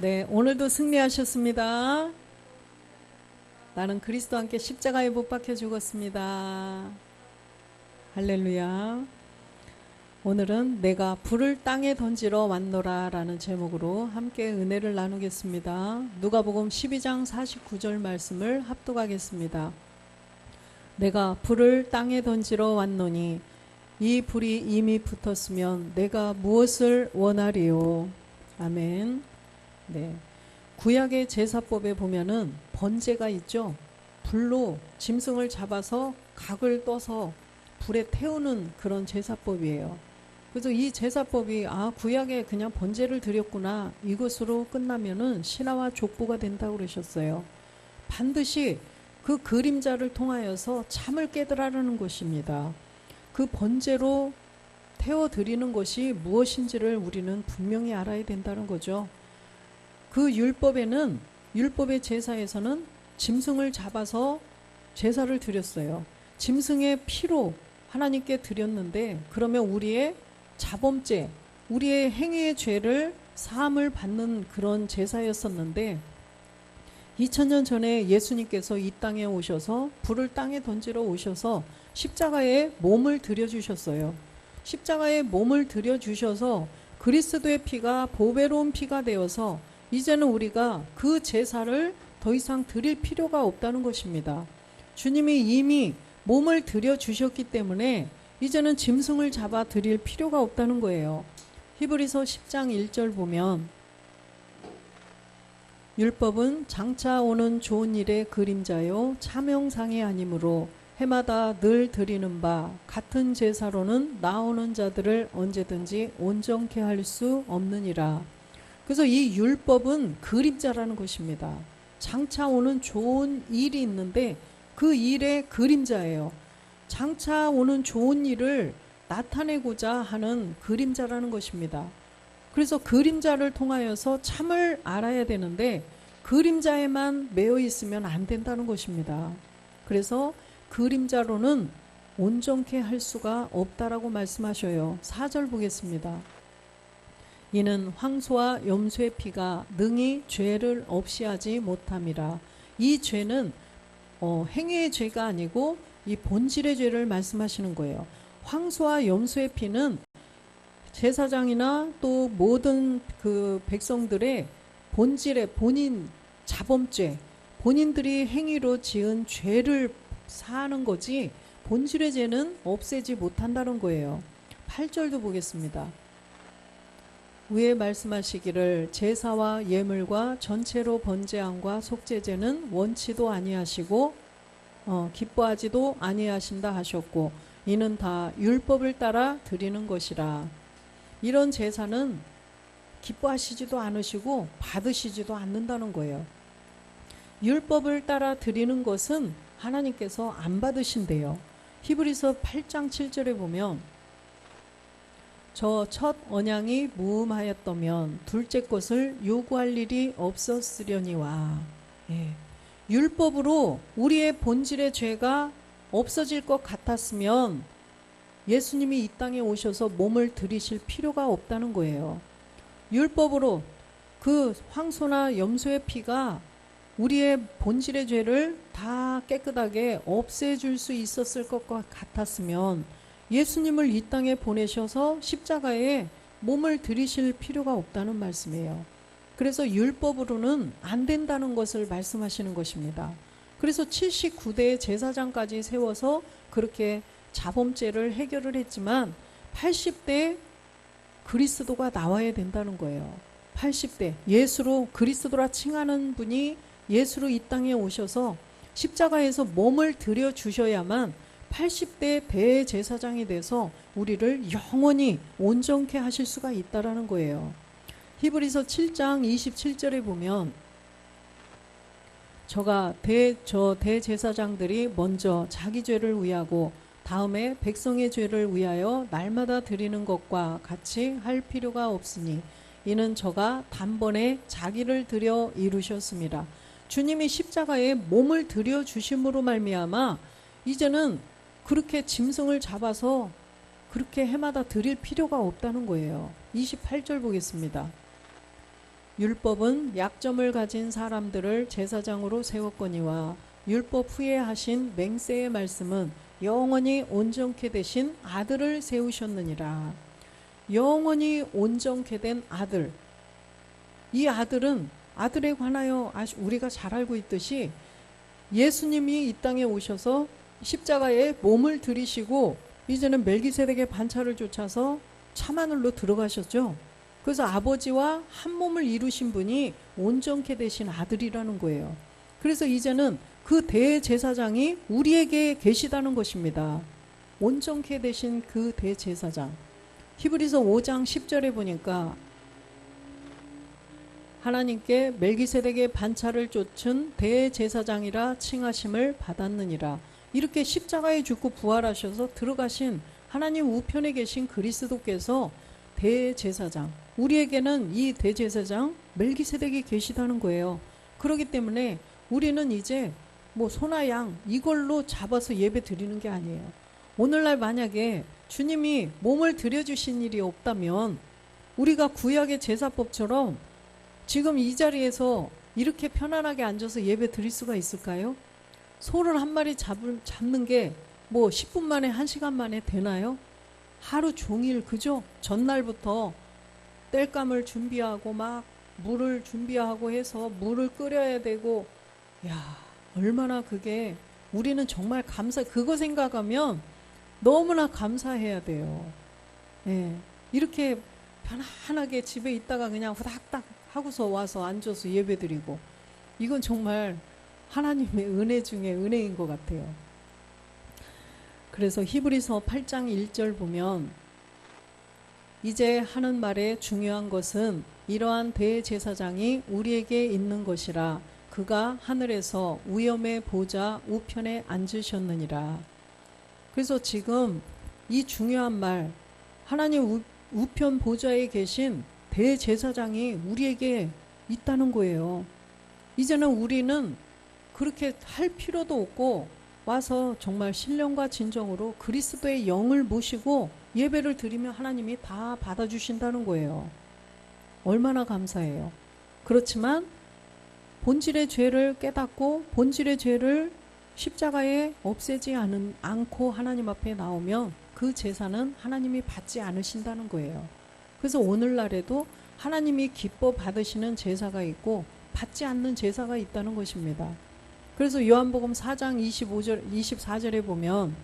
네, 오늘도 승리하셨습니다. 나는 그리스도와 함께 십자가에 못 박혀 죽었습니다. 할렐루야. 오늘은 내가 불을 땅에 던지러 왔노라 라는 제목으로 함께 은혜를 나누겠습니다. 누가복음 12장 49절 말씀을 합독하겠습니다. 내가 불을 땅에 던지러 왔노니 이 불이 이미 붙었으면 내가 무엇을 원하리요. 아멘. 네. 구약의 제사법에 보면은 번제가 있죠. 불로 짐승을 잡아서 각을 떠서 불에 태우는 그런 제사법이에요. 그래서 이 제사법이 구약에 그냥 번제를 드렸구나, 이것으로 끝나면은 신화와 족보가 된다고 그러셨어요. 반드시 그 그림자를 통하여서 잠을 깨달으라는 것입니다. 그 번제로 태워드리는 것이 무엇인지를 우리는 분명히 알아야 된다는 거죠. 그 율법의 제사에서는 짐승을 잡아서 제사를 드렸어요. 짐승의 피로 하나님께 드렸는데, 그러면 우리의 자범죄, 우리의 행위의 죄를 사함을 받는 그런 제사였었는데, 2000년 전에 예수님께서 이 땅에 오셔서 불을 땅에 던지러 오셔서 십자가에 몸을 들여주셨어요. 십자가에 몸을 들여주셔서 그리스도의 피가 보배로운 피가 되어서 이제는 우리가 그 제사를 더 이상 드릴 필요가 없다는 것입니다. 주님이 이미 몸을 들여주셨기 때문에 이제는 짐승을 잡아 드릴 필요가 없다는 거예요. 히브리서 10장 1절 보면, 율법은 장차 오는 좋은 일의 그림자요 차명상이 아니므로 해마다 늘 드리는 바 같은 제사로는 나오는 자들을 언제든지 온전케 할 수 없느니라. 그래서 이 율법은 그림자라는 것입니다. 장차 오는 좋은 일이 있는데 그 일의 그림자예요. 장차 오는 좋은 일을 나타내고자 하는 그림자라는 것입니다. 그래서 그림자를 통하여서 참을 알아야 되는데 그림자에만 매여 있으면 안 된다는 것입니다. 그래서 그림자로는 온전케 할 수가 없다라고 말씀하셔요. 4절 보겠습니다. 이는 황소와 염소의 피가 능히 죄를 없이 하지 못함이라. 이 죄는 행위의 죄가 아니고 이 본질의 죄를 말씀하시는 거예요. 황소와 염소의 피는 제사장이나 또 모든 그 백성들의 본질의 본인 자범죄, 본인들이 행위로 지은 죄를 사하는 거지 본질의 죄는 없애지 못한다는 거예요. 8절도 보겠습니다. 위에 말씀하시기를 제사와 예물과 전체로 번제함과 속죄제는 원치도 아니하시고 기뻐하지도 아니하신다 하셨고 이는 다 율법을 따라 드리는 것이라. 이런 제사는 기뻐하시지도 않으시고 받으시지도 않는다는 거예요. 율법을 따라 드리는 것은 하나님께서 안 받으신대요. 히브리서 8장 7절에 보면 저 첫 언양이 무음하였다면 둘째 것을 요구할 일이 없었으려니와. 율법으로 우리의 본질의 죄가 없어질 것 같았으면 예수님이 이 땅에 오셔서 몸을 들이실 필요가 없다는 거예요. 율법으로 그 황소나 염소의 피가 우리의 본질의 죄를 다 깨끗하게 없애줄 수 있었을 것 같았으면 예수님을 이 땅에 보내셔서 십자가에 몸을 들이실 필요가 없다는 말씀이에요. 그래서 율법으로는 안 된다는 것을 말씀하시는 것입니다. 그래서 79대의 제사장까지 세워서 그렇게 자범죄를 해결을 했지만 80대 그리스도가 나와야 된다는 거예요. 80대 예수로 그리스도라 칭하는 분이 예수로 이 땅에 오셔서 십자가에서 몸을 들여주셔야만 80대 대제사장이 돼서 우리를 영원히 온전케 하실 수가 있다라는 거예요. 히브리서 7장 27절에 보면 저 대제사장들이 먼저 자기 죄를 위하고 다음에 백성의 죄를 위하여 날마다 드리는 것과 같이 할 필요가 없으니 이는 저가 단번에 자기를 들여 이루셨습니다. 주님이 십자가에 몸을 들여 주심으로 말미암아 이제는 그렇게 짐승을 잡아서 그렇게 해마다 드릴 필요가 없다는 거예요. 28절 보겠습니다. 율법은 약점을 가진 사람들을 제사장으로 세웠거니와 율법 후에 하신 맹세의 말씀은 영원히 온전케 되신 아들을 세우셨느니라. 영원히 온전케 된 아들. 이 아들은 아들에 관하여 우리가 잘 알고 있듯이 예수님이 이 땅에 오셔서 십자가에 몸을 들이시고 이제는 멜기세덱의 반차를 쫓아서 참하늘로 들어가셨죠. 그래서 아버지와 한 몸을 이루신 분이 온전케 되신 아들이라는 거예요. 그래서 이제는 그 대제사장이 우리에게 계시다는 것입니다. 온전케 되신 그 대제사장. 히브리서 5장 10절에 보니까 하나님께 멜기세덱의 반차를 쫓은 대제사장이라 칭하심을 받았느니라. 이렇게 십자가에 죽고 부활하셔서 들어가신 하나님 우편에 계신 그리스도께서 대제사장, 우리에게는 이 대제사장 멜기세덱이 계시다는 거예요. 그렇기 때문에 우리는 이제 뭐 소나 양 이걸로 잡아서 예배 드리는 게 아니에요. 오늘날 만약에 주님이 몸을 들여주신 일이 없다면 우리가 구약의 제사법처럼 지금 이 자리에서 이렇게 편안하게 앉아서 예배 드릴 수가 있을까요? 소를 한 마리 잡는 게 뭐 10분 만에 1시간 만에 되나요? 하루 종일 그죠? 전날부터 땔감을 준비하고 막 물을 준비하고 해서 물을 끓여야 되고, 야, 얼마나 그게 우리는 정말 그거 생각하면 너무나 감사해야 돼요. 예, 이렇게 편안하게 집에 있다가 그냥 후닥닥 하고서 와서 앉아서 예배드리고, 이건 정말 하나님의 은혜 중에 은혜인 것 같아요. 그래서 히브리서 8장 1절 보면 이제 하는 말의 중요한 것은 이러한 대제사장이 우리에게 있는 것이라 그가 하늘에서 위엄의 보좌 우편에 앉으셨느니라. 그래서 지금 이 중요한 말, 하나님 우편 보좌에 계신 대제사장이 우리에게 있다는 거예요. 이제는 우리는 그렇게 할 필요도 없고 와서 정말 신령과 진정으로 그리스도의 영을 모시고 예배를 드리면 하나님이 다 받아주신다는 거예요. 얼마나 감사해요. 그렇지만 본질의 죄를 깨닫고 본질의 죄를 십자가에 없애지 않고 하나님 앞에 나오면 그 제사는 하나님이 받지 않으신다는 거예요. 그래서 오늘날에도 하나님이 기뻐 받으시는 제사가 있고 받지 않는 제사가 있다는 것입니다. 그래서 요한복음 4장 24절에 보면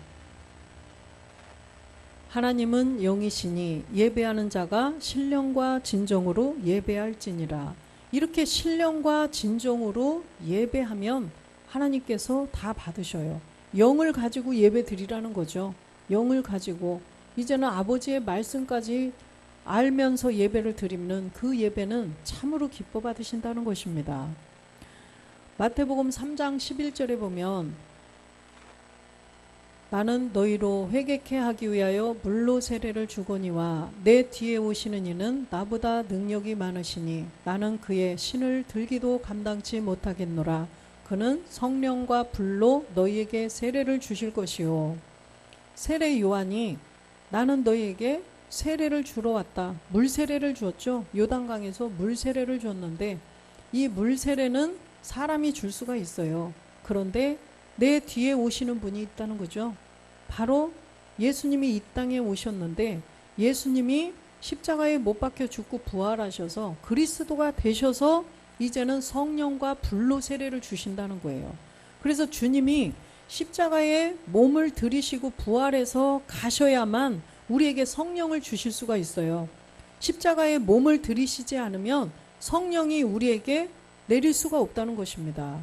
하나님은 영이시니 예배하는 자가 신령과 진정으로 예배할지니라. 이렇게 신령과 진정으로 예배하면 하나님께서 다 받으셔요. 영을 가지고 예배 드리라는 거죠. 영을 가지고 이제는 아버지의 말씀까지 알면서 예배를 드리면 그 예배는 참으로 기뻐 받으신다는 것입니다. 마태복음 3장 11절에 보면 나는 너희로 회개케 하기 위하여 물로 세례를 주거니와 내 뒤에 오시는 이는 나보다 능력이 많으시니 나는 그의 신을 들기도 감당치 못하겠노라. 그는 성령과 불로 너희에게 세례를 주실 것이요. 세례 요한이 나는 너희에게 세례를 주러 왔다. 물 세례를 주었죠. 요단강에서 물 세례를 줬는데 이 물 세례는 사람이 줄 수가 있어요. 그런데 내 뒤에 오시는 분이 있다는 거죠. 바로 예수님이 이 땅에 오셨는데 예수님이 십자가에 못 박혀 죽고 부활하셔서 그리스도가 되셔서 이제는 성령과 불로 세례를 주신다는 거예요. 그래서 주님이 십자가에 몸을 들이시고 부활해서 가셔야만 우리에게 성령을 주실 수가 있어요. 십자가에 몸을 들이시지 않으면 성령이 우리에게 내릴 수가 없다는 것입니다.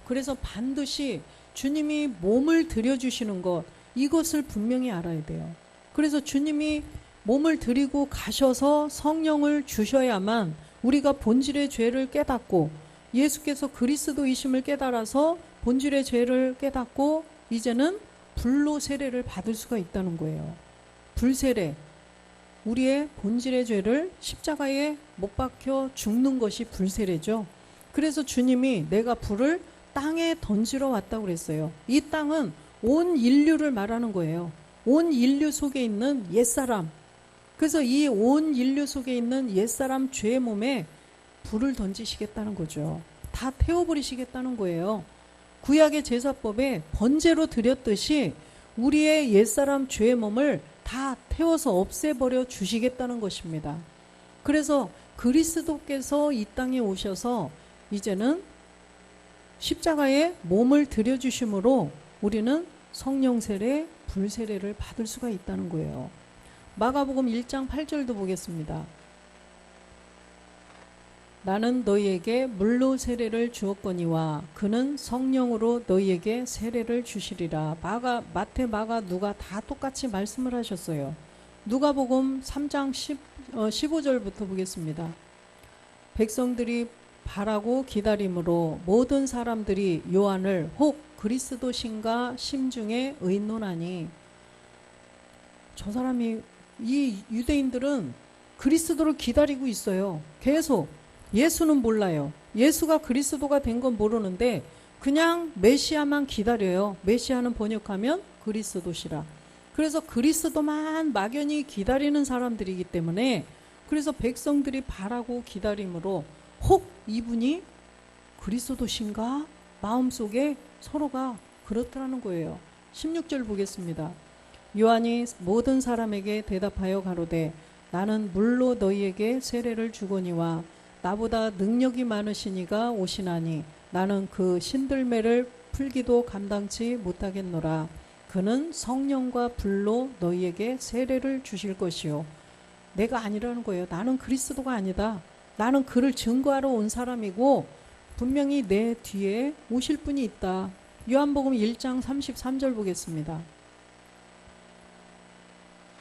그래서 반드시 주님이 몸을 들여주시는 것, 이것을 분명히 알아야 돼요. 그래서 주님이 몸을 들이고 가셔서 성령을 주셔야만 우리가 본질의 죄를 깨닫고 예수께서 그리스도이심을 깨달아서 본질의 죄를 깨닫고 이제는 불로 세례를 받을 수가 있다는 거예요. 불세례. 우리의 본질의 죄를 십자가에 못 박혀 죽는 것이 불세례죠. 그래서 주님이 내가 불을 땅에 던지러 왔다고 그랬어요. 이 땅은 온 인류를 말하는 거예요. 온 인류 속에 있는 옛사람. 그래서 이 온 인류 속에 있는 옛사람 죄의 몸에 불을 던지시겠다는 거죠. 다 태워버리시겠다는 거예요. 구약의 제사법에 번제로 드렸듯이 우리의 옛사람 죄의 몸을 다 태워서 없애버려 주시겠다는 것입니다. 그래서 그리스도께서 이 땅에 오셔서 이제는 십자가에 몸을 들여주심으로 우리는 성령 세례, 불 세례를 받을 수가 있다는 거예요. 마가복음 1장 8절도 보겠습니다. 나는 너희에게 물로 세례를 주었거니와 그는 성령으로 너희에게 세례를 주시리라. 마태, 마가, 누가 다 똑같이 말씀을 하셨어요. 누가복음 3장 15절부터 보겠습니다. 백성들이 바라고 기다림으로 모든 사람들이 요한을 혹 그리스도신가 심중에 의논하니, 저 사람이, 이 유대인들은 그리스도를 기다리고 있어요. 계속. 예수는 몰라요. 예수가 그리스도가 된 건 모르는데 그냥 메시아만 기다려요. 메시아는 번역하면 그리스도시라. 그래서 그리스도만 막연히 기다리는 사람들이기 때문에, 그래서 백성들이 바라고 기다림으로 혹 이분이 그리스도신가 마음속에 서로가 그렇더라는 거예요. 16절 보겠습니다. 요한이 모든 사람에게 대답하여 가로되 나는 물로 너희에게 세례를 주거니와 나보다 능력이 많으시니가 오시나니 나는 그 신들매를 풀기도 감당치 못하겠노라. 그는 성령과 불로 너희에게 세례를 주실 것이요. 내가 아니라는 거예요. 나는 그리스도가 아니다. 나는 그를 증거하러 온 사람이고 분명히 내 뒤에 오실 분이 있다. 요한복음 1장 33절 보겠습니다.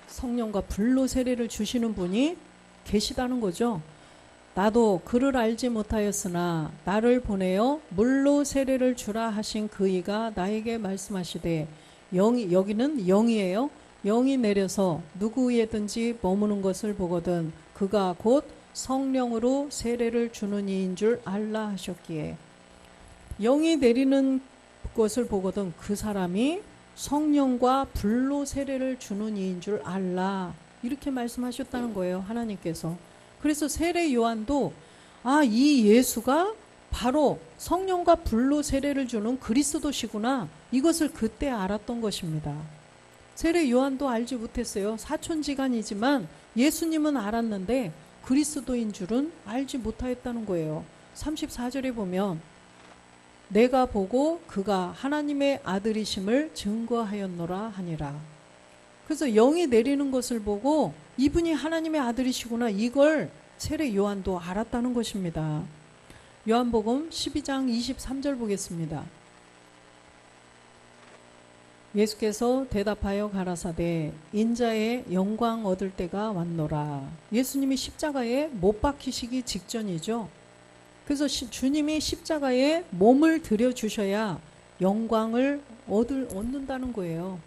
성령과 불로 세례를 주시는 분이 계시다는 거죠. 나도 그를 알지 못하였으나 나를 보내어 물로 세례를 주라 하신 그이가 나에게 말씀하시되, 영이, 여기는 영이에요. 영이 내려서 누구 위에든지 머무는 것을 보거든 그가 곧 성령으로 세례를 주는 이인 줄 알라 하셨기에, 영이 내리는 것을 보거든 그 사람이 성령과 불로 세례를 주는 이인 줄 알라, 이렇게 말씀하셨다는 거예요. 하나님께서. 그래서 세례 요한도 이 예수가 바로 성령과 불로 세례를 주는 그리스도시구나, 이것을 그때 알았던 것입니다. 세례 요한도 알지 못했어요. 사촌지간이지만 예수님은 알았는데 그리스도인 줄은 알지 못하였다는 거예요. 34절에 보면 내가 보고 그가 하나님의 아들이심을 증거하였노라 하니라. 그래서 영이 내리는 것을 보고 이분이 하나님의 아들이시구나, 이걸 세례 요한도 알았다는 것입니다. 요한복음 12장 23절 보겠습니다. 예수께서 대답하여 가라사대 인자의 영광 얻을 때가 왔노라. 예수님이 십자가에 못 박히시기 직전이죠. 그래서 주님이 십자가에 몸을 들여주셔야 영광을 얻는다는 거예요.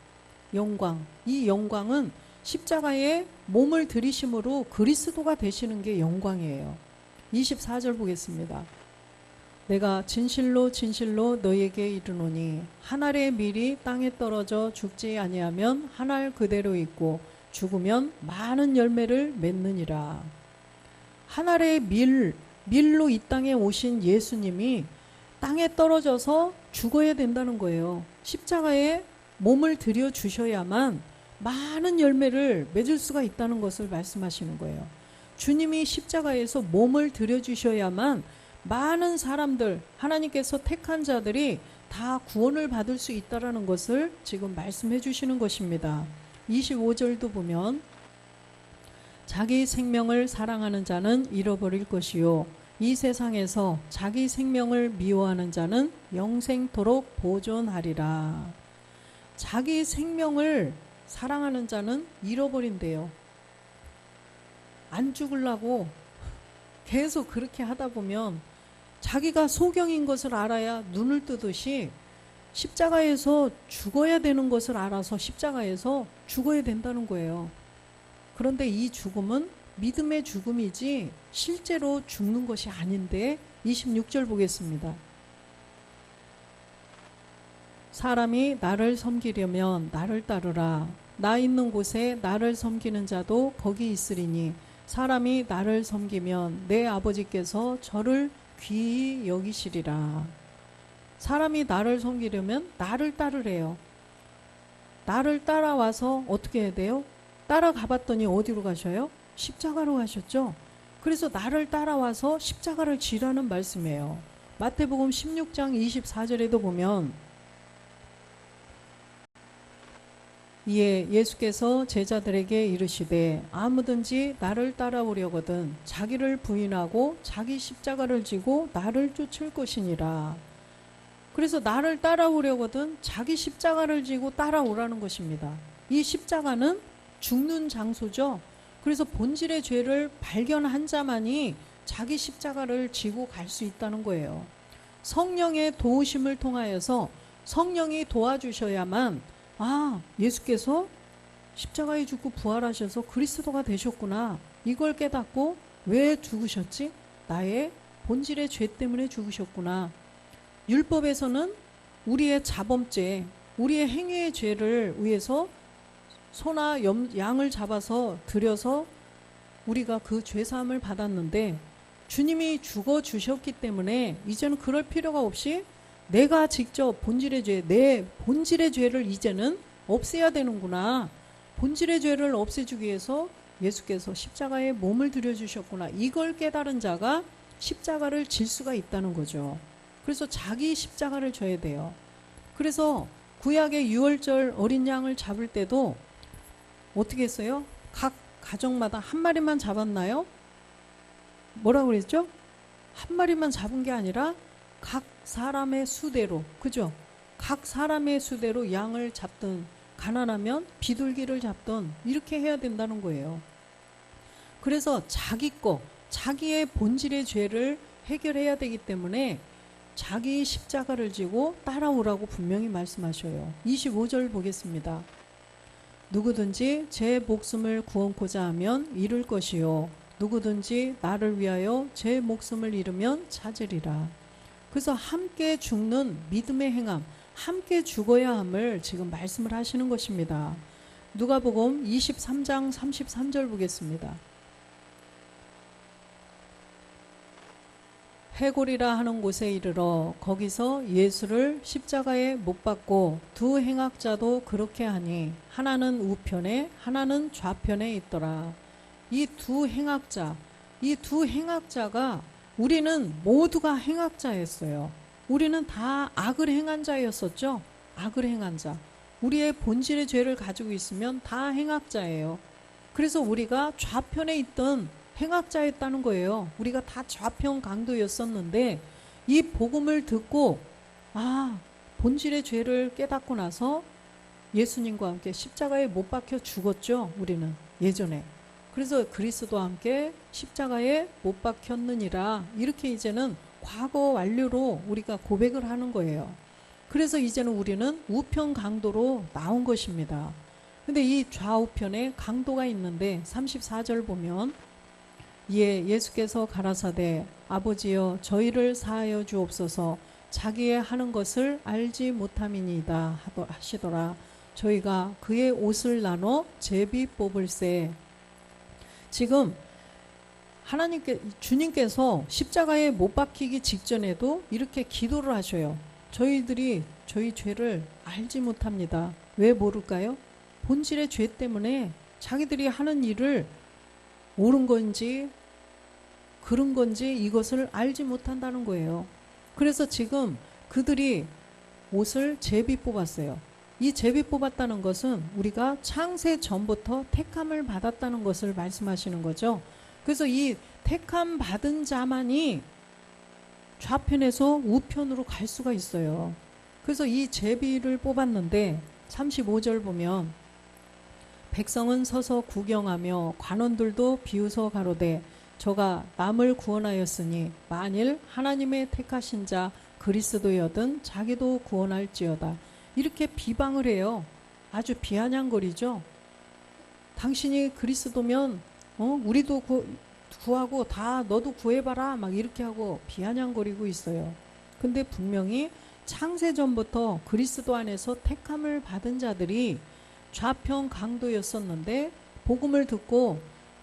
영광. 이 영광은 십자가에 몸을 들이심으로 그리스도가 되시는 게 영광이에요. 24절 보겠습니다. 내가 진실로 진실로 너희에게 이르노니 한 알의 밀이 땅에 떨어져 죽지 아니하면 한 알 그대로 있고 죽으면 많은 열매를 맺느니라. 한 알의 밀로 이 땅에 오신 예수님이 땅에 떨어져서 죽어야 된다는 거예요. 십자가에 몸을 들여주셔야만 많은 열매를 맺을 수가 있다는 것을 말씀하시는 거예요. 주님이 십자가에서 몸을 들여주셔야만 많은 사람들, 하나님께서 택한 자들이 다 구원을 받을 수 있다는 것을 지금 말씀해 주시는 것입니다. 25절도 보면 자기 생명을 사랑하는 자는 잃어버릴 것이요 이 세상에서 자기 생명을 미워하는 자는 영생토록 보존하리라. 자기 생명을 사랑하는 자는 잃어버린대요. 안 죽으려고 계속 그렇게 하다 보면 자기가 소경인 것을 알아야 눈을 뜨듯이 십자가에서 죽어야 되는 것을 알아서 십자가에서 죽어야 된다는 거예요. 그런데 이 죽음은 믿음의 죽음이지 실제로 죽는 것이 아닌데 26절 보겠습니다. 사람이 나를 섬기려면 나를 따르라. 나 있는 곳에 나를 섬기는 자도 거기 있으리니 사람이 나를 섬기면 내 아버지께서 저를 귀히 여기시리라. 사람이 나를 섬기려면 나를 따르래요. 나를 따라와서 어떻게 해야 돼요? 따라가 봤더니 어디로 가셔요? 십자가로 가셨죠? 그래서 나를 따라와서 십자가를 지라는 말씀이에요. 마태복음 16장 24절에도 보면 이에 예수께서 제자들에게 이르시되 아무든지 나를 따라오려거든 자기를 부인하고 자기 십자가를 지고 나를 쫓을 것이니라. 그래서 나를 따라오려거든 자기 십자가를 지고 따라오라는 것입니다. 이 십자가는 죽는 장소죠. 그래서 본질의 죄를 발견한 자만이 자기 십자가를 지고 갈 수 있다는 거예요. 성령의 도우심을 통하여서 성령이 도와주셔야만 예수께서 십자가에 죽고 부활하셔서 그리스도가 되셨구나. 이걸 깨닫고 왜 죽으셨지? 나의 본질의 죄 때문에 죽으셨구나. 율법에서는 우리의 자범죄, 우리의 행위의 죄를 위해서 소나 양을 잡아서 드려서 우리가 그 죄사함을 받았는데 주님이 죽어주셨기 때문에 이제는 그럴 필요가 없이 내가 직접 본질의 죄, 내 본질의 죄를 이제는 없애야 되는구나. 본질의 죄를 없애주기 위해서 예수께서 십자가에 몸을 들여주셨구나. 이걸 깨달은 자가 십자가를 질 수가 있다는 거죠. 그래서 자기 십자가를 져야 돼요. 그래서 구약의 유월절 어린 양을 잡을 때도 어떻게 했어요? 각 가정마다 한 마리만 잡았나요? 뭐라고 그랬죠? 한 마리만 잡은 게 아니라 각 사람의 수대로, 그죠? 각 사람의 수대로 양을 잡든 가난하면 비둘기를 잡든 이렇게 해야 된다는 거예요. 그래서 자기 거, 자기의 본질의 죄를 해결해야 되기 때문에 자기 십자가를 지고 따라오라고 분명히 말씀하셔요. 25절 보겠습니다. 누구든지 제 목숨을 구원코자 하면 잃을 것이요 누구든지 나를 위하여 제 목숨을 잃으면 찾으리라. 그래서 함께 죽는 믿음의 행함, 함께 죽어야 함을 지금 말씀을 하시는 것입니다. 누가복음 23장 33절 보겠습니다. 해골이라 하는 곳에 이르러 거기서 예수를 십자가에 못 박고 두 행악자도 그렇게 하니 하나는 우편에 하나는 좌편에 있더라. 이 두 행악자가 우리는 모두가 행악자였어요. 우리는 다 악을 행한 자였었죠. 악을 행한 자. 우리의 본질의 죄를 가지고 있으면 다 행악자예요. 그래서 우리가 좌편에 있던 행악자였다는 거예요. 우리가 다 좌편 강도였었는데 이 복음을 듣고 본질의 죄를 깨닫고 나서 예수님과 함께 십자가에 못 박혀 죽었죠. 우리는 예전에. 그래서 그리스도와 함께 십자가에 못 박혔느니라. 이렇게 이제는 과거 완료로 우리가 고백을 하는 거예요. 그래서 이제는 우리는 우편 강도로 나온 것입니다. 근데 이 좌우편에 강도가 있는데 34절 보면 이에 예수께서 가라사대 아버지여 저희를 사하여 주옵소서 자기의 하는 것을 알지 못함이니이다 하시더라. 저희가 그의 옷을 나눠 제비 뽑을세. 지금 주님께서 십자가에 못 박히기 직전에도 이렇게 기도를 하셔요. 저희들이 저희 죄를 알지 못합니다. 왜 모를까요? 본질의 죄 때문에 자기들이 하는 일을 옳은 건지 그런 건지 이것을 알지 못한다는 거예요. 그래서 지금 그들이 옷을 제비 뽑았어요. 이 제비 뽑았다는 것은 우리가 창세 전부터 택함을 받았다는 것을 말씀하시는 거죠. 그래서 이 택함 받은 자만이 좌편에서 우편으로 갈 수가 있어요. 그래서 이 제비를 뽑았는데 35절 보면 백성은 서서 구경하며 관원들도 비웃어 가로되 저가 남을 구원하였으니 만일 하나님의 택하신 자 그리스도여든 자기도 구원할지어다. 이렇게 비방을 해요. 아주 비아냥거리죠. 당신이 그리스도면 우리도 구하고 다 너도 구해봐라 막 이렇게 하고 비아냥거리고 있어요. 근데 분명히 창세전부터 그리스도 안에서 택함을 받은 자들이 좌편 강도였었는데 복음을 듣고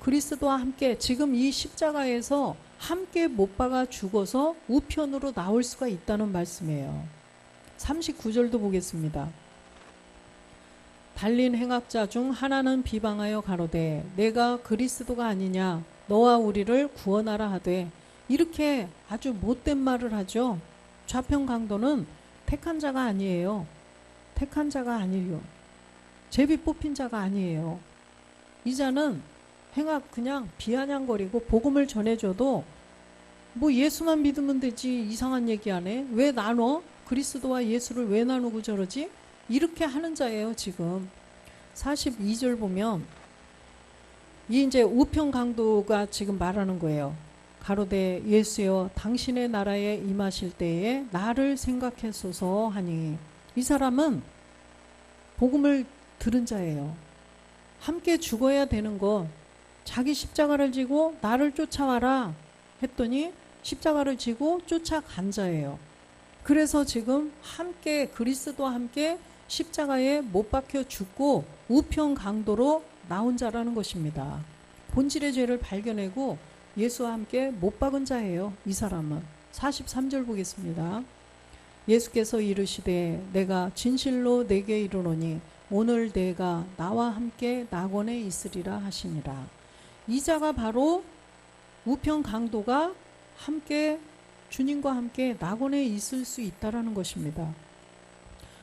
그리스도와 함께 지금 이 십자가에서 함께 못 박아 죽어서 우편으로 나올 수가 있다는 말씀이에요. 39절도 보겠습니다. 달린 행악자 중 하나는 비방하여 가로되 내가 그리스도가 아니냐 너와 우리를 구원하라 하되, 이렇게 아주 못된 말을 하죠. 좌편 강도는 택한 자가 아니에요. 택한 자가 아니에요. 제비 뽑힌 자가 아니에요. 이 자는 행악 그냥 비아냥거리고 복음을 전해줘도 뭐 예수만 믿으면 되지, 이상한 얘기 안 해? 왜 나눠? 그리스도와 예수를 왜 나누고 저러지? 이렇게 하는 자예요. 지금 42절 보면 이 이제 우편 강도가 지금 말하는 거예요. 가로되 예수여 당신의 나라에 임하실 때에 나를 생각했소서 하니, 이 사람은 복음을 들은 자예요. 함께 죽어야 되는 것, 자기 십자가를 지고 나를 쫓아와라 했더니 십자가를 지고 쫓아간 자예요. 그래서 지금 함께 그리스도와 함께 십자가에 못 박혀 죽고 우편 강도로 나온 자라는 것입니다. 본질의 죄를 발견하고 예수와 함께 못 박은 자예요. 이 사람은. 43절 보겠습니다. 예수께서 이르시되 내가 진실로 내게 이르노니 오늘 내가 나와 함께 낙원에 있으리라 하시니라. 이 자가 바로 우편 강도가 함께 주님과 함께 낙원에 있을 수 있다라는 것입니다.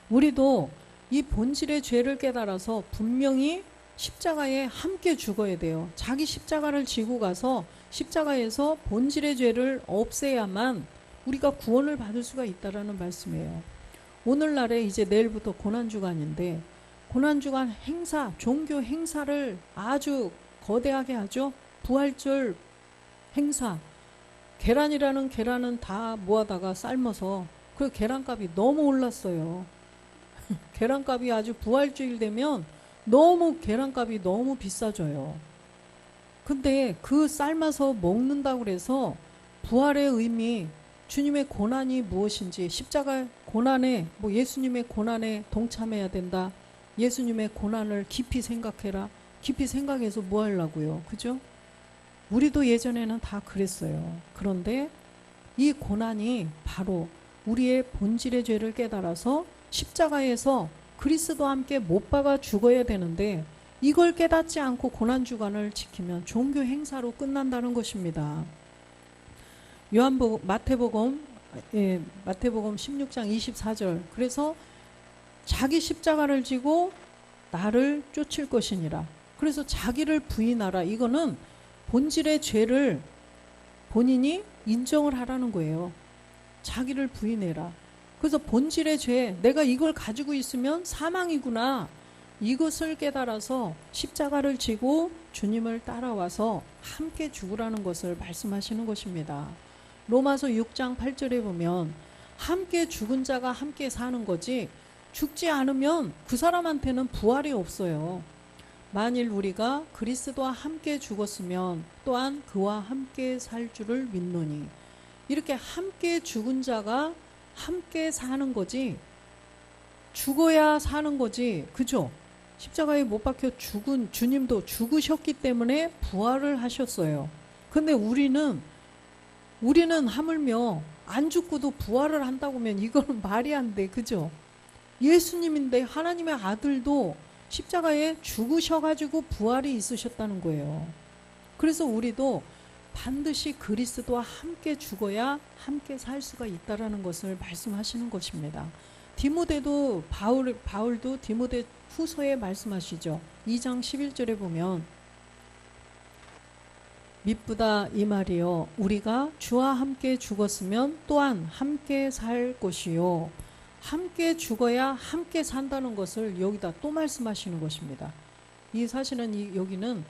우리도 이 본질의 죄를 깨달아서 분명히 십자가에 함께 죽어야 돼요. 자기 십자가를 지고 가서 십자가에서 본질의 죄를 없애야만 우리가 구원을 받을 수가 있다라는 말씀이에요. 오늘날에 이제 내일부터 고난주간인데, 고난주간 행사, 종교 행사를 아주 거대하게 하죠. 부활절 행사. 계란이라는 계란은 다 모아다가 삶아서 그 계란값이 너무 올랐어요. 계란값이 아주 부활주일 되면 너무 계란값이 너무 비싸져요. 근데 그 삶아서 먹는다고 그래서 부활의 의미, 주님의 고난이 무엇인지, 십자가 고난에, 뭐 예수님의 고난에 동참해야 된다. 예수님의 고난을 깊이 생각해라. 깊이 생각해서 뭐 하려고요? 그죠? 우리도 예전에는 다 그랬어요. 그런데 이 고난이 바로 우리의 본질의 죄를 깨달아서 십자가에서 그리스도와 함께 못 박아 죽어야 되는데, 이걸 깨닫지 않고 고난주간을 지키면 종교 행사로 끝난다는 것입니다. 마태복음 16장 24절. 그래서 자기 십자가를 지고 나를 쫓을 것이니라. 그래서 자기를 부인하라. 이거는 본질의 죄를 본인이 인정을 하라는 거예요. 자기를 부인해라. 그래서 본질의 죄, 내가 이걸 가지고 있으면 사망이구나, 이것을 깨달아서 십자가를 지고 주님을 따라와서 함께 죽으라는 것을 말씀하시는 것입니다. 로마서 6장 8절에 보면 함께 죽은 자가 함께 사는 거지, 죽지 않으면 그 사람한테는 부활이 없어요. 만일 우리가 그리스도와 함께 죽었으면 또한 그와 함께 살 줄을 믿노니. 이렇게 함께 죽은 자가 함께 사는 거지, 죽어야 사는 거지. 그죠? 십자가에 못 박혀 죽은 주님도 죽으셨기 때문에 부활을 하셨어요. 근데 우리는 하물며 안 죽고도 부활을 한다고 하면 이거는 말이 안 돼. 그죠? 예수님인데, 하나님의 아들도 십자가에 죽으셔가지고 부활이 있으셨다는 거예요. 그래서 우리도 반드시 그리스도와 함께 죽어야 함께 살 수가 있다라는 것을 말씀하시는 것입니다. 디모데도 바울도 디모데 후서에 말씀하시죠. 2장 11절에 보면 미쁘다 이 말이요 우리가 주와 함께 죽었으면 또한 함께 살 것이요. 함께 죽어야 함께 산다는 것을 여기다 또 말씀하시는 것입니다. 이 사실은 여기는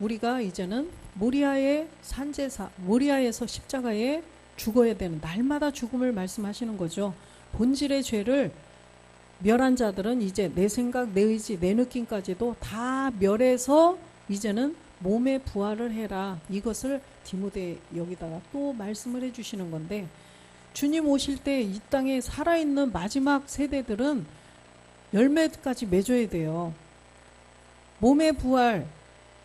우리가 이제는 모리아의 산제사, 모리아에서 십자가에 죽어야 되는, 날마다 죽음을 말씀하시는 거죠. 본질의 죄를 멸한 자들은 이제 내 생각, 내 의지, 내 느낌까지도 다 멸해서 이제는 몸의 부활을 해라. 이것을 디모데 여기다가 또 말씀을 해주시는 건데, 주님 오실 때 이 땅에 살아있는 마지막 세대들은 열매까지 맺어야 돼요. 몸의 부활,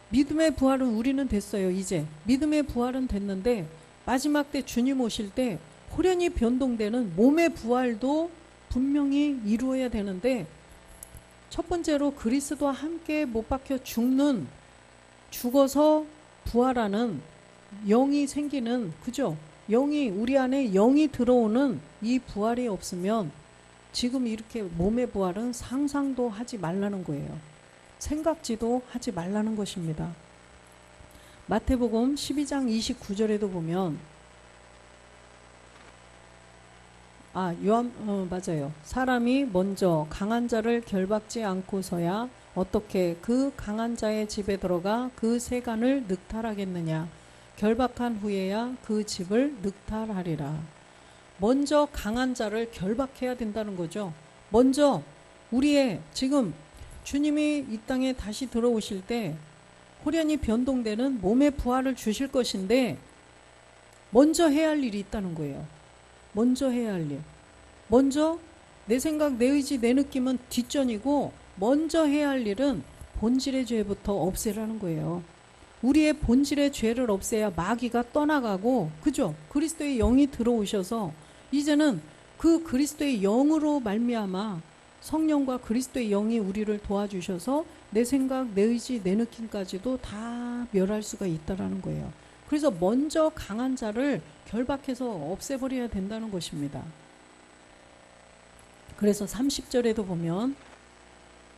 믿음의 부활은 우리는 됐어요. 이제 믿음의 부활은 됐는데 마지막 때 주님 오실 때 호련히 변동되는 몸의 부활도 분명히 이루어야 되는데, 첫 번째로 그리스도와 함께 못 박혀 죽어서 부활하는 영이 생기는, 그죠? 영이, 우리 안에 영이 들어오는 이 부활이 없으면 지금 이렇게 몸의 부활은 상상도 하지 말라는 거예요. 생각지도 하지 말라는 것입니다. 마태복음 12장 29절에도 보면 맞아요. 사람이 먼저 강한 자를 결박지 않고서야 어떻게 그 강한 자의 집에 들어가 그 세간을 늑탈하겠느냐. 결박한 후에야 그 집을 늑탈하리라. 먼저 강한 자를 결박해야 된다는 거죠. 먼저 우리의 지금 주님이 이 땅에 다시 들어오실 때 호련히 변동되는 몸의 부활을 주실 것인데 먼저 해야 할 일이 있다는 거예요. 먼저 해야 할 일. 먼저 내 생각, 내 의지, 내 느낌은 뒷전이고 먼저 해야 할 일은 본질의 죄부터 없애라는 거예요. 우리의 본질의 죄를 없애야 마귀가 떠나가고, 그죠? 그리스도의 영이 들어오셔서 이제는 그 그리스도의 영으로 말미암아 성령과 그리스도의 영이 우리를 도와주셔서 내 생각, 내 의지, 내 느낌까지도 다 멸할 수가 있다라는 거예요. 그래서 먼저 강한 자를 결박해서 없애버려야 된다는 것입니다. 그래서 30절에도 보면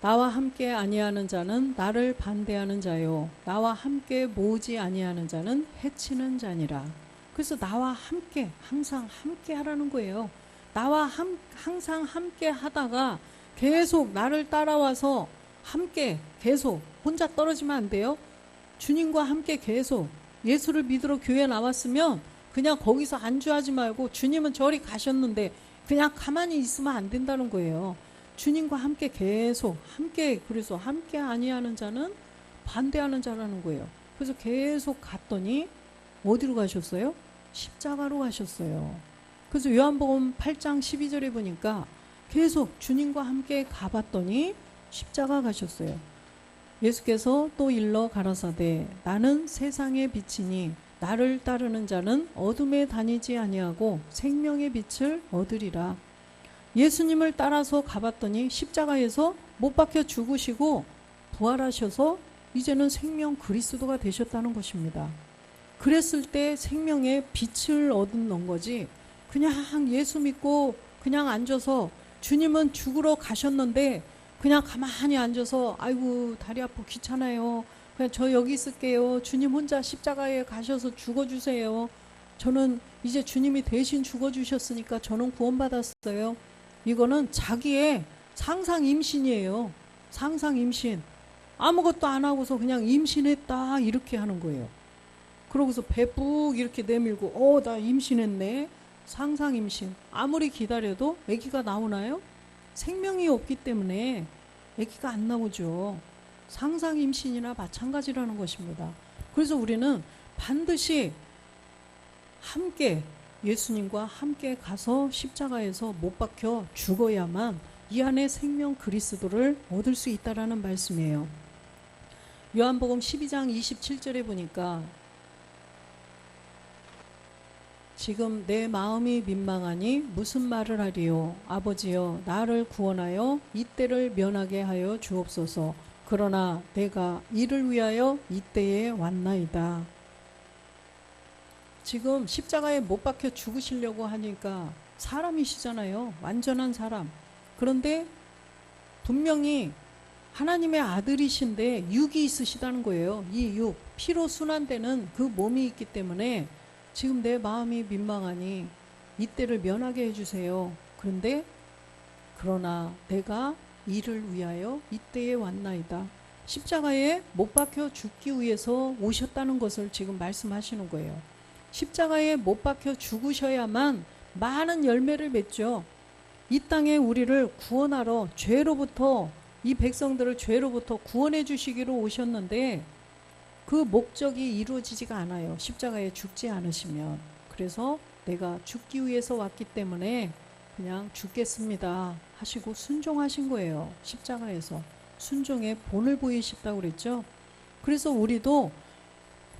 나와 함께 아니하는 자는 나를 반대하는 자요, 나와 함께 모으지 아니하는 자는 해치는 자니라. 그래서 나와 함께, 항상 함께 하라는 거예요. 나와 항상 함께 하다가 계속 나를 따라와서 함께 계속, 혼자 떨어지면 안 돼요. 주님과 함께 계속 예수를 믿으러 교회 나왔으면 그냥 거기서 안주하지 말고, 주님은 저리 가셨는데 그냥 가만히 있으면 안 된다는 거예요. 주님과 함께 계속 함께, 그래서 함께 아니하는 자는 반대하는 자라는 거예요. 그래서 계속 갔더니 어디로 가셨어요? 십자가로 가셨어요. 그래서 요한복음 8장 12절에 보니까 계속 주님과 함께 가봤더니 십자가 가셨어요. 예수께서 또 일러 가라사대 나는 세상의 빛이니 나를 따르는 자는 어둠에 다니지 아니하고 생명의 빛을 얻으리라. 예수님을 따라서 가봤더니 십자가에서 못 박혀 죽으시고 부활하셔서 이제는 생명 그리스도가 되셨다는 것입니다. 그랬을 때 생명의 빛을 얻는 거지, 그냥 예수 믿고 그냥 앉아서, 주님은 죽으러 가셨는데 그냥 가만히 앉아서 아이고 다리 아프고 귀찮아요, 그냥 저 여기 있을게요, 주님 혼자 십자가에 가셔서 죽어주세요, 저는 이제 주님이 대신 죽어주셨으니까 저는 구원받았어요. 이거는 자기의 상상 임신이에요. 상상 임신. 아무것도 안 하고서 그냥 임신했다 이렇게 하는 거예요. 그러고서 배 푹 이렇게 내밀고 나 임신했네. 상상 임신. 아무리 기다려도 아기가 나오나요? 생명이 없기 때문에 아기가 안 나오죠. 상상 임신이나 마찬가지라는 것입니다. 그래서 우리는 반드시 함께, 예수님과 함께 가서 십자가에서 못 박혀 죽어야만 이 안에 생명 그리스도를 얻을 수 있다라는 말씀이에요. 요한복음 12장 27절에 보니까 지금 내 마음이 민망하니 무슨 말을 하리요. 아버지여 나를 구원하여 이때를 면하게 하여 주옵소서. 그러나 내가 이를 위하여 이때에 왔나이다. 지금 십자가에 못 박혀 죽으시려고 하니까 사람이시잖아요. 완전한 사람. 그런데 분명히 하나님의 아들이신데 육이 있으시다는 거예요. 이 육, 피로 순환되는 그 몸이 있기 때문에 지금 내 마음이 민망하니 이때를 면하게 해주세요. 그러나 내가 이를 위하여 이때에 왔나이다. 십자가에 못 박혀 죽기 위해서 오셨다는 것을 지금 말씀하시는 거예요. 십자가에 못 박혀 죽으셔야만 많은 열매를 맺죠. 이 땅에 우리를 구원하러, 죄로부터, 이 백성들을 죄로부터 구원해 주시기로 오셨는데 그 목적이 이루어지지가 않아요. 십자가에 죽지 않으시면. 그래서 내가 죽기 위해서 왔기 때문에 그냥 죽겠습니다 하시고 순종하신 거예요. 십자가에서 순종의 본을 보이셨다고 그랬죠. 그래서 우리도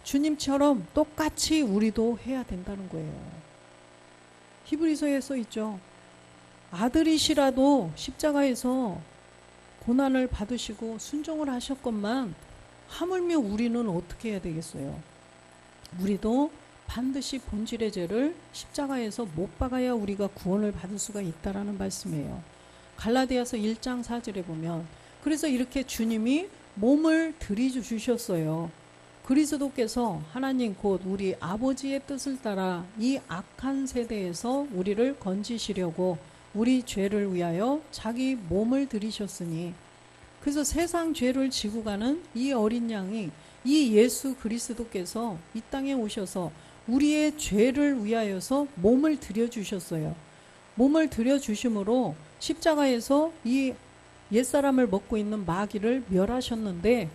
주님처럼 똑같이 우리도 해야 된다는 거예요. 히브리서에 써 있죠. 아들이시라도 십자가에서 고난을 받으시고 순종을 하셨건만 하물며 우리는 어떻게 해야 되겠어요? 우리도 반드시 본질의 죄를 십자가에서 못 박아야 우리가 구원을 받을 수가 있다라는 말씀이에요. 갈라디아서 1장 4절에 보면 그래서 이렇게 주님이 몸을 들이주셨어요. 그리스도께서 하나님 곧 우리 아버지의 뜻을 따라 이 악한 세대에서 우리를 건지시려고 우리 죄를 위하여 자기 몸을 들이셨으니, 그래서 세상 죄를 지고 가는 이 어린 양이 이 예수 그리스도께서 이 땅에 오셔서 우리의 죄를 위하여서 몸을 들여주셨어요. 몸을 들여주심으로 십자가에서 이 옛사람을 먹고 있는 마귀를 멸하셨는데,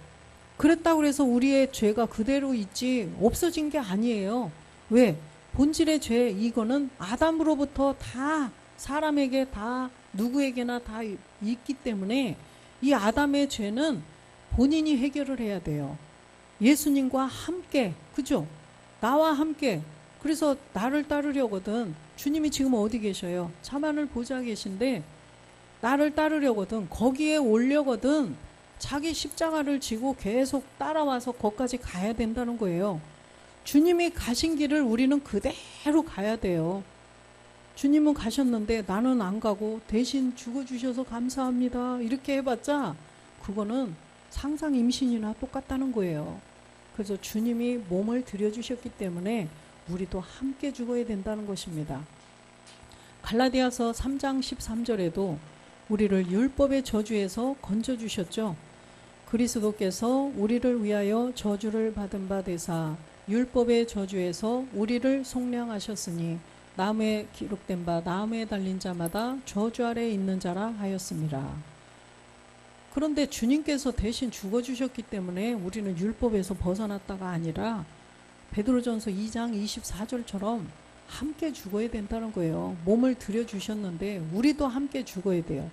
그랬다고 해서 우리의 죄가 그대로 있지 없어진 게 아니에요. 왜? 본질의 죄, 이거는 아담으로부터 다 사람에게 다 누구에게나 다 있기 때문에 이 아담의 죄는 본인이 해결을 해야 돼요. 예수님과 함께, 그죠? 나와 함께. 그래서 나를 따르려거든, 주님이 지금 어디 계셔요? 참하늘 보좌에 계신데 나를 따르려거든, 거기에 오려거든 자기 십자가를 지고 계속 따라와서 거기까지 가야 된다는 거예요. 주님이 가신 길을 우리는 그대로 가야 돼요. 주님은 가셨는데 나는 안 가고 대신 죽어주셔서 감사합니다 이렇게 해봤자 그거는 상상 임신이나 똑같다는 거예요. 그래서 주님이 몸을 들여주셨기 때문에 우리도 함께 죽어야 된다는 것입니다. 갈라디아서 3장 13절에도 우리를 율법의 저주에서 건져주셨죠. 그리스도께서 우리를 위하여 저주를 받은 바 되사 율법의 저주에서 우리를 속량하셨으니 나무에 기록된 바 나무에 달린 자마다 저주 아래 있는 자라 하였습니다. 그런데 주님께서 대신 죽어주셨기 때문에 우리는 율법에서 벗어났다가 아니라 베드로전서 2장 24절처럼 함께 죽어야 된다는 거예요. 몸을 들여주셨는데 우리도 함께 죽어야 돼요.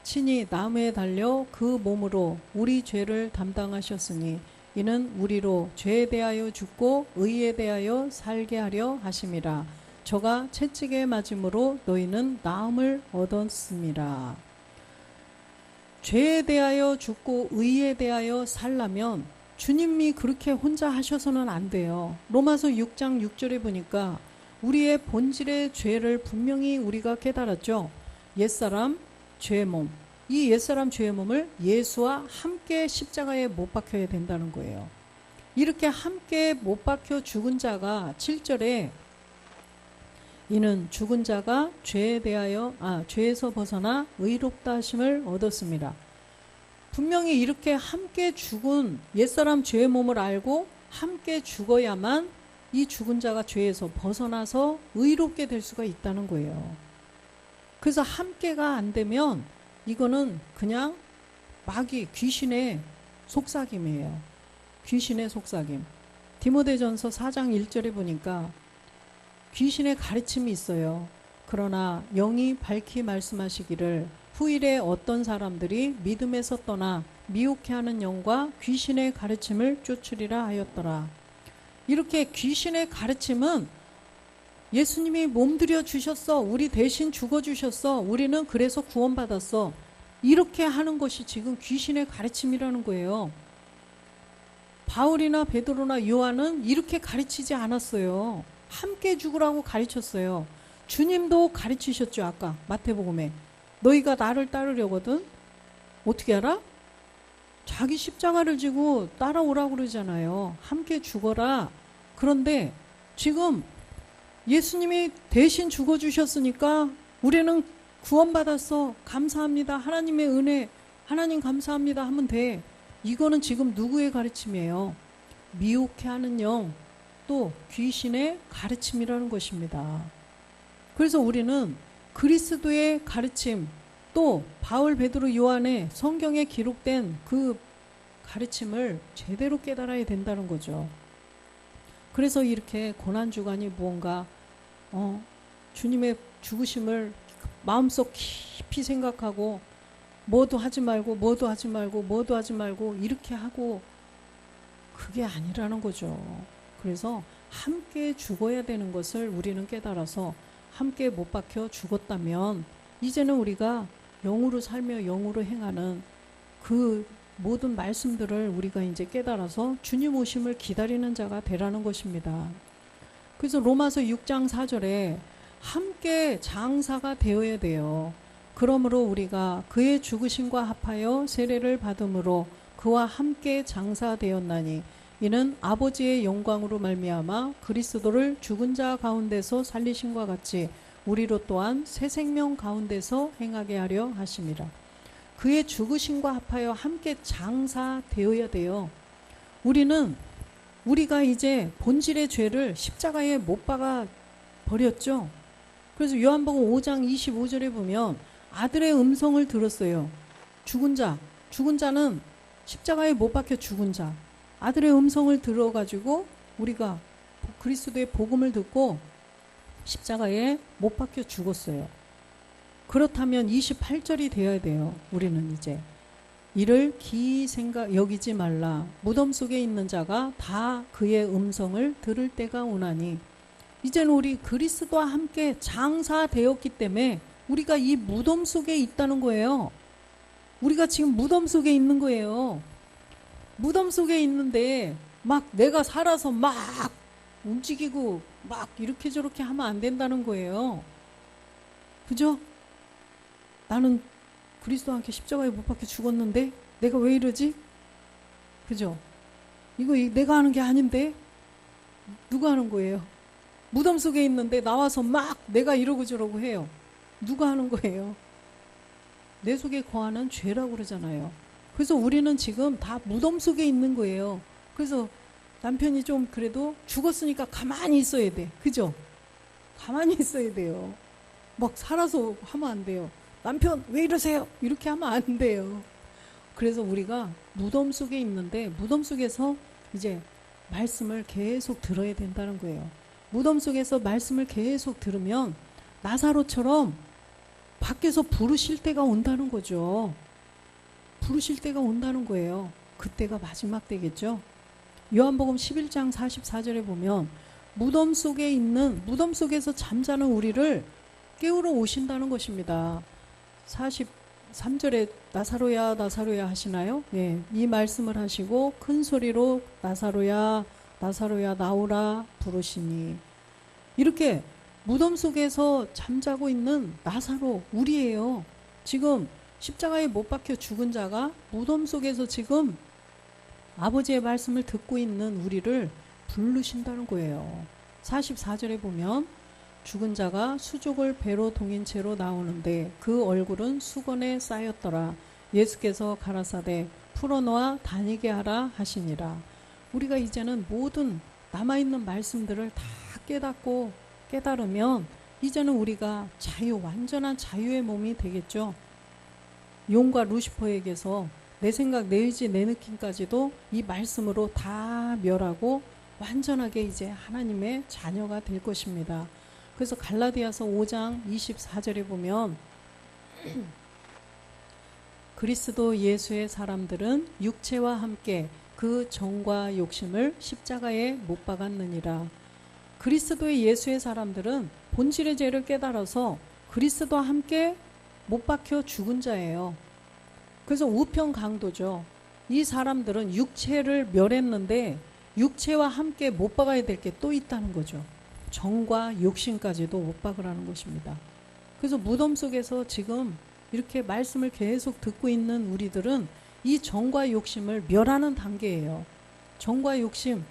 친히 나무에 달려 그 몸으로 우리 죄를 담당하셨으니 이는 우리로 죄에 대하여 죽고 의에 대하여 살게 하려 하심이라. 저가 채찍에 맞음으로 너희는 나음을 얻었습니다. 죄에 대하여 죽고 의에 대하여 살려면 주님이 그렇게 혼자 하셔서는 안 돼요. 로마서 6장 6절에 보니까 우리의 본질의 죄를 분명히 우리가 깨달았죠. 옛사람 죄의 몸, 이 옛사람 죄의 몸을 예수와 함께 십자가에 못 박혀야 된다는 거예요. 이렇게 함께 못 박혀 죽은 자가 7절에 이는 죽은 자가 죄에서 벗어나 의롭다 하심을 얻었습니다. 분명히 이렇게 함께 죽은 옛사람 죄의 몸을 알고 함께 죽어야만 이 죽은 자가 죄에서 벗어나서 의롭게 될 수가 있다는 거예요. 그래서 함께가 안 되면 이거는 그냥 마귀, 귀신의 속삭임이에요. 귀신의 속삭임. 디모데전서 4장 1절에 보니까 귀신의 가르침이 있어요. 그러나 영이 밝히 말씀하시기를 후일에 어떤 사람들이 믿음에서 떠나 미혹해 하는 영과 귀신의 가르침을 쫓으리라 하였더라. 이렇게 귀신의 가르침은 예수님이 몸들여 주셨어. 우리 대신 죽어 주셨어. 우리는 그래서 구원받았어. 이렇게 하는 것이 지금 귀신의 가르침이라는 거예요. 바울이나 베드로나 요한은 이렇게 가르치지 않았어요. 함께 죽으라고 가르쳤어요. 주님도 가르치셨죠. 아까 마태복음에 너희가 나를 따르려거든 어떻게 알아? 자기 십자가를 지고 따라오라고 그러잖아요. 함께 죽어라. 그런데 지금 예수님이 대신 죽어주셨으니까 우리는 구원받았어. 감사합니다. 하나님의 은혜, 하나님 감사합니다 하면 돼. 이거는 지금 누구의 가르침이에요? 미혹해 하는 영, 또 귀신의 가르침이라는 것입니다. 그래서 우리는 그리스도의 가르침, 또 바울, 베드로, 요한의 성경에 기록된 그 가르침을 제대로 깨달아야 된다는 거죠. 그래서 이렇게 고난주간이 무언가 주님의 죽으심을 마음속 깊이 생각하고 뭐도 하지 말고 이렇게 하고 그게 아니라는 거죠. 그래서 함께 죽어야 되는 것을 우리는 깨달아서 함께 못 박혀 죽었다면 이제는 우리가 영으로 살며 영으로 행하는 그 모든 말씀들을 우리가 이제 깨달아서 주님 오심을 기다리는 자가 되라는 것입니다. 그래서 로마서 6장 4절에 함께 장사가 되어야 돼요. 그러므로 우리가 그의 죽으심과 합하여 세례를 받음으로 그와 함께 장사되었나니 이는 아버지의 영광으로 말미암아 그리스도를 죽은 자 가운데서 살리심과 같이 우리로 또한 새 생명 가운데서 행하게 하려 하심이라. 그의 죽으심과 합하여 함께 장사되어야 돼요. 우리가 이제 본질의 죄를 십자가에 못 박아 버렸죠. 그래서 요한복음 5장 25절에 보면 아들의 음성을 들었어요. 죽은 자는 십자가에 못 박혀 죽은 자. 아들의 음성을 들어가지고 우리가 그리스도의 복음을 듣고 십자가에 못 박혀 죽었어요. 그렇다면 28절이 되어야 돼요. 우리는 이제 이를 기이 여기지 말라. 무덤 속에 있는 자가 다 그의 음성을 들을 때가 오나니 이제는 우리 그리스도와 함께 장사되었기 때문에 우리가 이 무덤 속에 있다는 거예요. 우리가 지금 무덤 속에 있는 거예요. 무덤 속에 있는데 막 내가 살아서 막 움직이고 막 이렇게 저렇게 하면 안 된다는 거예요. 그죠? 나는 그리스도와 함께 십자가에 못 박혀 죽었는데 내가 왜 이러지? 그죠? 이거 내가 하는 게 아닌데 누가 하는 거예요? 무덤 속에 있는데 나와서 막 내가 이러고 저러고 해요. 누가 하는 거예요? 내 속에 거하는 죄라고 그러잖아요. 그래서 우리는 지금 다 무덤 속에 있는 거예요. 그래서 남편이 좀 그래도 죽었으니까 가만히 있어야 돼. 그죠? 가만히 있어야 돼요. 막 살아서 하면 안 돼요. 남편 왜 이러세요? 이렇게 하면 안 돼요. 그래서 우리가 무덤 속에 있는데 무덤 속에서 이제 말씀을 계속 들어야 된다는 거예요. 무덤 속에서 말씀을 계속 들으면 나사로처럼 밖에서 부르실 때가 온다는 거죠. 부르실 때가 온다는 거예요. 그때가 마지막 때겠죠. 요한복음 11장 44절에 보면 무덤 속에서 잠자는 우리를 깨우러 오신다는 것입니다. 43절에 나사로야 나사로야 하시나요? 네, 이 말씀을 하시고 큰 소리로 나사로야 나사로야 나오라 부르시니 이렇게 무덤 속에서 잠자고 있는 나사로 우리예요. 지금 십자가에 못 박혀 죽은 자가 무덤 속에서 지금 아버지의 말씀을 듣고 있는 우리를 부르신다는 거예요. 44절에 보면 죽은 자가 수족을 배로 동인 채로 나오는데 그 얼굴은 수건에 쌓였더라. 예수께서 가라사대 풀어놓아 다니게 하라 하시니라. 우리가 이제는 모든 남아있는 말씀들을 다 깨달으면 이제는 우리가 완전한 자유의 몸이 되겠죠. 용과 루시퍼에게서 내 생각, 내 의지, 내 느낌까지도 이 말씀으로 다 멸하고 완전하게 이제 하나님의 자녀가 될 것입니다. 그래서 갈라디아서 5장 24절에 보면 그리스도 예수의 사람들은 육체와 함께 그 정과 욕심을 십자가에 못 박았느니라. 그리스도의 예수의 사람들은 본질의 죄를 깨달아서 그리스도와 함께 못 박혀 죽은 자예요. 그래서 우편 강도죠. 이 사람들은 육체를 멸했는데 육체와 함께 못 박아야 될 게 또 있다는 거죠. 정과 욕심까지도 못 박으라는 것입니다. 그래서 무덤 속에서 지금 이렇게 말씀을 계속 듣고 있는 우리들은 이 정과 욕심을 멸하는 단계예요. 정과 욕심,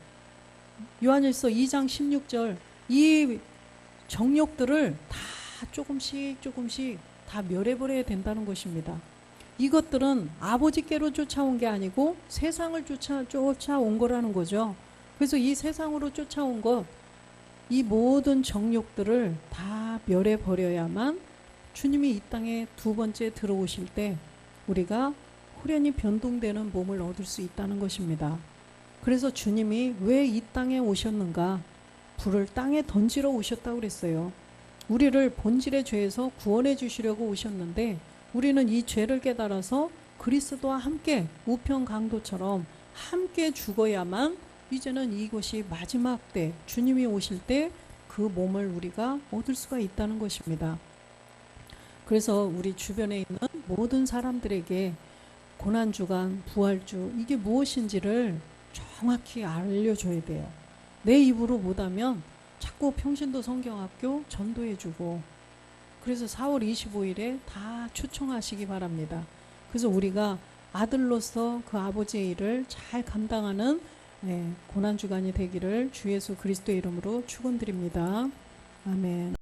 요한일서 2장 16절, 이 정욕들을 다 조금씩 다 멸해버려야 된다는 것입니다. 이것들은 아버지께로 쫓아온 게 아니고 세상을 쫓아온 거라는 거죠. 그래서 이 세상으로 쫓아온 것, 이 모든 정욕들을 다 멸해버려야만 주님이 이 땅에 두 번째 들어오실 때 우리가 후련히 변동되는 몸을 얻을 수 있다는 것입니다. 그래서 주님이 왜 이 땅에 오셨는가? 불을 땅에 던지러 오셨다고 그랬어요. 우리를 본질의 죄에서 구원해 주시려고 오셨는데 우리는 이 죄를 깨달아서 그리스도와 함께 우편 강도처럼 함께 죽어야만 이제는 이곳이 마지막 때 주님이 오실 때 그 몸을 우리가 얻을 수가 있다는 것입니다. 그래서 우리 주변에 있는 모든 사람들에게 고난주간, 부활주 이게 무엇인지를 정확히 알려줘야 돼요. 내 입으로 못하면 자꾸 평신도 성경학교 전도해주고, 그래서 4월 25일에 다 초청하시기 바랍니다. 그래서 우리가 아들로서 그 아버지의 일을 잘 감당하는 고난주간이 되기를 주 예수 그리스도의 이름으로 축원드립니다. 아멘.